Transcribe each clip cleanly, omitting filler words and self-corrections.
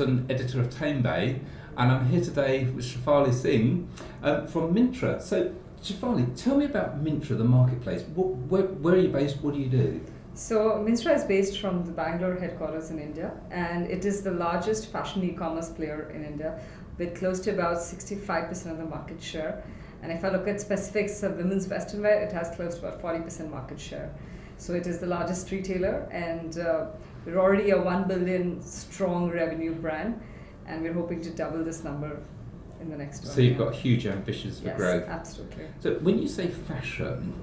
Dawson, editor of Tamebay, and I'm here today with Shifali Singh from Myntra. So, Shifali, tell me about Myntra, the marketplace. Where are you based? What do you do? So Myntra is based from the Bangalore headquarters in India, and it is the largest fashion e-commerce player in India with close to about 65% of the market share. And if I look at specifics of women's western wear, it has close to about 40% market share. So it is the largest retailer, and we're already a 1 billion strong revenue brand, and we're hoping to double this number in the next 1 year. So you've got huge ambitions for growth. Yes, absolutely. So when you say fashion,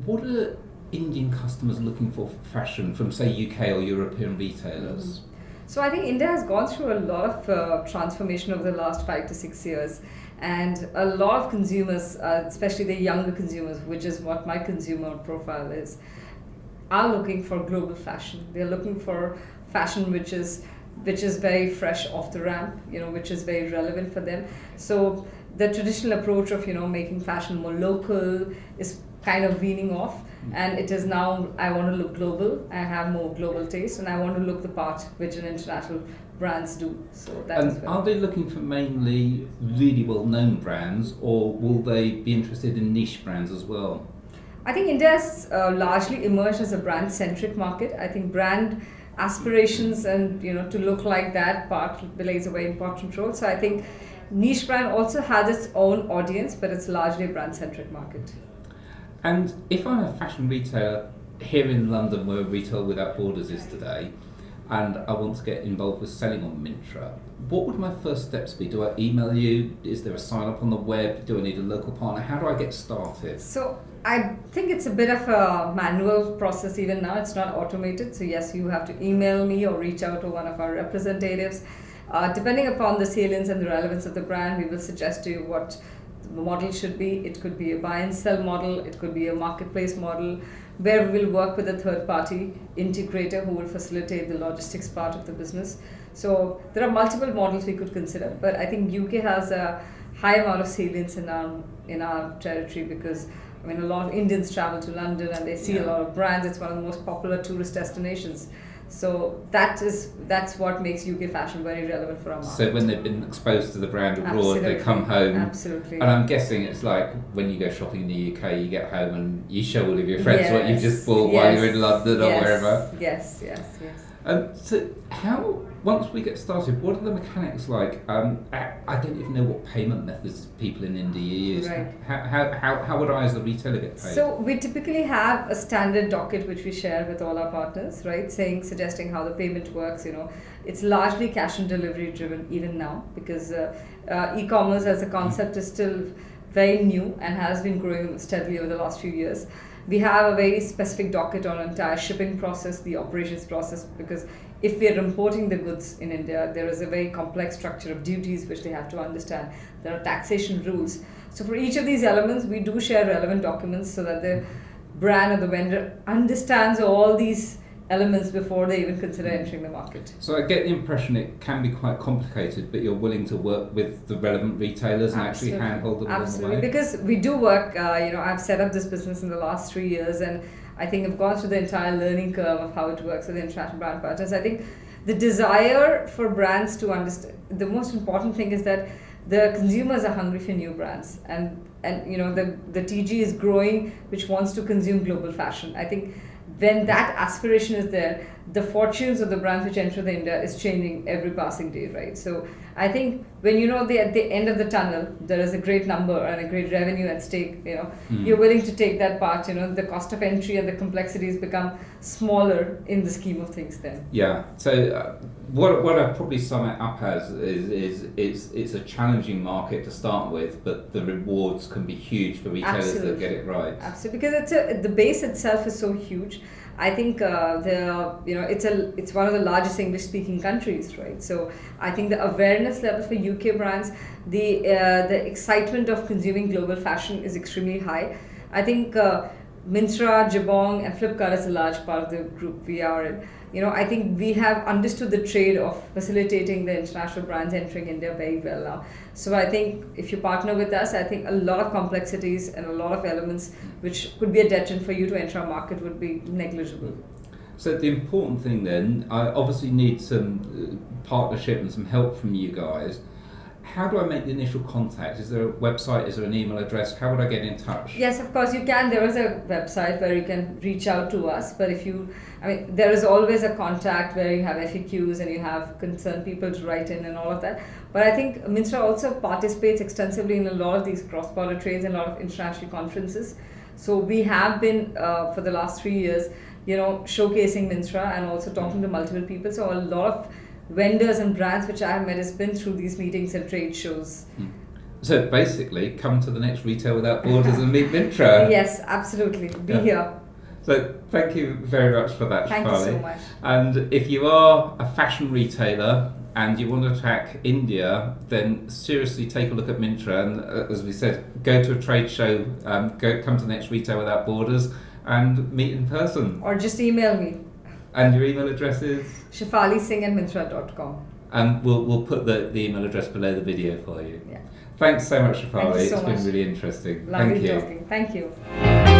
what are Indian customers looking for fashion from, say, UK or European retailers? So I think India has gone through a lot of transformation over the last 5 to 6 years, and a lot of consumers, especially the younger consumers, which is what my consumer profile is, are looking for global fashion. They're looking for fashion which is very fresh off the ramp, which is very relevant for them. So the traditional approach of making fashion more local is kind of weaning off, and it is now, I want to look global, I have more global taste, and I want to look the part which an international brands do. So that is are they looking for mainly really well-known brands, or will they be interested in niche brands as well? I think India has largely emerged as a brand-centric market. I think brand aspirations and to look like that part plays a very important role. So I think niche brand also has its own audience, but it's largely a brand-centric market. And if I'm a fashion retailer here in London, where Retail Without Borders is today, and I want to get involved with selling on Myntra, what would my first steps be? Do I email you? Is there a sign up on the web? Do I need a local partner? How do I get started? So I think it's a bit of a manual process even now. It's not automated. So yes, you have to email me or reach out to one of our representatives. Depending upon the salience and the relevance of the brand, we will suggest to you what the model should be. It could be a buy and sell model. It could be a marketplace model, where we will work with a third-party integrator who will facilitate the logistics part of the business. So there are multiple models we could consider, but I think UK has a high amount of salience in our territory, because a lot of Indians travel to London and they see a lot of brands. It's one of the most popular tourist destinations. So that's what makes UK fashion very relevant for our market. So when they've been exposed to the brand abroad, they come home. Absolutely. And I'm guessing it's like when you go shopping in the UK, you get home and you show all of your friends what you've just bought while you're in London or wherever. Yes. So once we get started, what are the mechanics like? I don't even know what payment methods people in India use. Right. How would I as the retailer get paid? So we typically have a standard docket which we share with all our partners, right? Suggesting how the payment works. It's largely cash and delivery driven even now, because e-commerce as a concept is still very new and has been growing steadily over the last few years. We have a very specific docket on entire shipping process, the operations process, because if we are importing the goods in India, there is a very complex structure of duties which they have to understand. There are taxation rules. So for each of these elements, we do share relevant documents so that the brand or the vendor understands all these elements before they even consider entering the market. So I get the impression it can be quite complicated, but you're willing to work with the relevant retailers and actually handhold them along the way? Because we do work, I've set up this business in the last 3 years, and I think I've gone through the entire learning curve of how it works with international brand partners. I think the desire for brands to understand, the most important thing is that the consumers are hungry for new brands, and the TG is growing, which wants to consume global fashion. I think when that aspiration is there, the fortunes of the brands which enter the India is changing every passing day, right? So I think when at the end of the tunnel, there is a great number and a great revenue at stake, you're willing to take that part, the cost of entry and the complexities become smaller in the scheme of things then. Yeah, so what I'd probably sum it up as is it's a challenging market to start with, but the rewards can be huge for retailers that get it right. Absolutely, because the base itself is so huge. I think it's one of the largest English-speaking countries, right? So I think the awareness level for UK brands, the excitement of consuming global fashion is extremely high. I think Myntra, Jabong, and Flipkart is a large part of the group we are in. I think we have understood the trade of facilitating the international brands entering India very well now. So I think if you partner with us, I think a lot of complexities and a lot of elements which could be a deterrent for you to enter our market would be negligible. So the important thing then, I obviously need some partnership and some help from you guys. How do I make the initial contact? Is there a website? Is there an email address? How would I get in touch? Yes, of course you can. There is a website where you can reach out to us. But there is always a contact where you have FAQs and you have concerned people to write in and all of that. But I think Myntra also participates extensively in a lot of these cross-border trades and a lot of international conferences. So we have been, for the last 3 years, showcasing Myntra and also talking to multiple people. So a lot of vendors and brands which I have met has been through these meetings and trade shows. So basically, come to the next Retail Without Borders and meet Myntra. Yes, absolutely. Be here. So thank you very much for that, Shifali. Thank you so much. And if you are a fashion retailer and you want to attack India, then seriously take a look at Myntra. And as we said, go to a trade show, come to the next Retail Without Borders and meet in person. Or just email me. And your email address is? Shifali Singh at Myntra.com. And we'll put the email address below the video for you. Yeah. Thanks so much, Shifali. Thank you so It's much. been really interesting. Lovely Thank you. talking. Thank you.